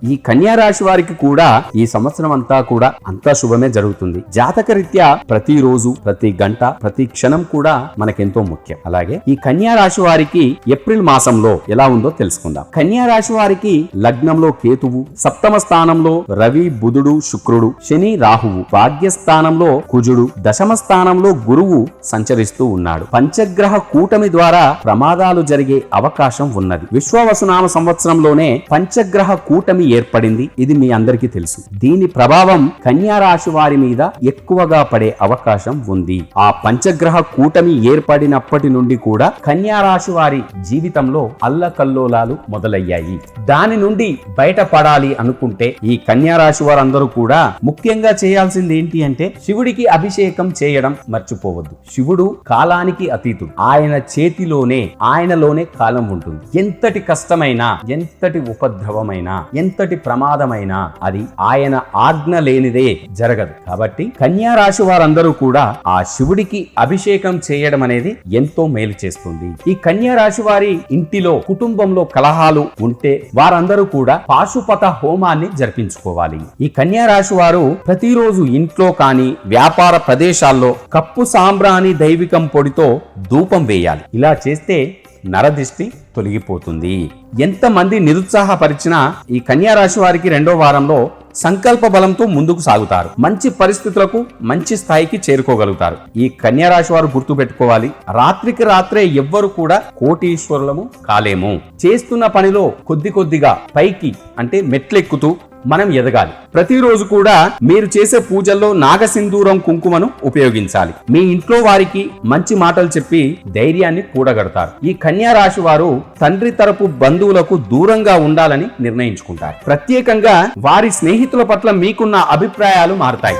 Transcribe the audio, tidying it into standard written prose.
ఈ కన్యా రాశి వారికి కూడా ఈ సంవత్సరం అంతా శుభమే జరుగుతుంది. జాతకరీత్యా ప్రతిరోజు, ప్రతి గంట, ప్రతి క్షణం కూడా మనకెంతో ముఖ్యం. అలాగే ఈ కన్యా రాశి వారికి ఏప్రిల్ మాసంలో ఎలా ఉందో తెలుసుకుందాం. కన్యా రాశి వారికి లగ్నంలో కేతువు, సప్తమ స్థానంలో రవి, బుధుడు, శుక్రుడు, శని, రాహువు, భాగ్యస్థానంలో కుజుడు, దశమ స్థానంలో గురువు సంచరిస్తూ ఉన్నాడు. పంచగ్రహ కూటమి ద్వారా ప్రమాదాలు జరిగే అవకాశం ఉన్నది. విశ్వావసునామ సంవత్సరంలోనే పంచగ్రహ కూటమి ఏర్పడింది. ఇది మీ అందరికీ తెలుసు. దీని ప్రభావం కన్యా రాశి వారి మీద ఎక్కువగా పడే అవకాశం ఉంది. ఆ పంచగ్రహ కూటమి ఏర్పడినప్పటి నుండి కూడా కన్యా రాశి వారి జీవితంలో అల్లకల్లోలాలు మొదలయ్యాయి. దాని నుండి బయటపడాలి అనుకుంటే ఈ కన్యా రాశి వారందరూ కూడా ముఖ్యంగా చేయాల్సింది ఏంటి అంటే శివుడికి అభిషేకం చేయడం మర్చిపోవద్దు. శివుడు కాలానికి అతీతుడు. ఆయన చేతిలోనే, ఆయనలోనే కాలం ఉంటుంది. ఎంతటి కష్టమైనా, ఎంతటి ఉపద్రవమైనా, ఎంతటి ప్రమాదమైనా అది ఆయన ఆజ్ఞ లేనిదే జరగదు. కాబట్టి కన్యా రాశి వారందరూ కూడా ఆ శివుడికి అభిషేకం చేయడం అనేది ఎంతో మేలు చేస్తుంది. ఈ కన్యా రాశి వారి ఇంటిలో, కుటుంబంలో కలహాలు ఉంటే వారందరూ కూడా పాశుపత హోమాన్ని జరిపించుకోవాలి. ఈ కన్యా రాశి వారు ప్రతిరోజు ఇంట్లో కానీ వ్యాపార ప్రదేశాల్లో కప్పు సాంబ్రాణి దైవికం పొడితో ధూపం వేయాలి. ఇలా చేస్తే నరదిష్టి తొలగిపోతుంది. ఎంతమంది నిరుత్సాహపరిచినా ఈ కన్యా రాశి వారికి రెండో వారంలో సంకల్ప బలంతో ముందుకు సాగుతారు. మంచి పరిస్థితులకు, మంచి స్థాయికి చేరుకోగలుగుతారు. ఈ కన్యా రాశి వారు గుర్తు పెట్టుకోవాలి, రాత్రికి రాత్రే ఎవ్వరు కూడా కోటీశ్వరులము కాలేము. చేస్తున్న పనిలో కొద్దిగా పైకి అంటే మెట్లెక్కుతూ మనం ఎదగాలి. ప్రతిరోజు కూడా మీరు చేసే పూజల్లో నాగసింధూరం కుంకుమను ఉపయోగించాలి. మీ ఇంట్లో వారికి మంచి మాటలు చెప్పి ధైర్యాన్ని కూడగడతారు. ఈ కన్యా రాశి వారు తండ్రి తరపు బంధువులకు దూరంగా ఉండాలని నిర్ణయించుకుంటారు. ప్రత్యేకంగా వారి స్నేహితుల పట్ల మీకున్న అభిప్రాయాలు మారుతాయి.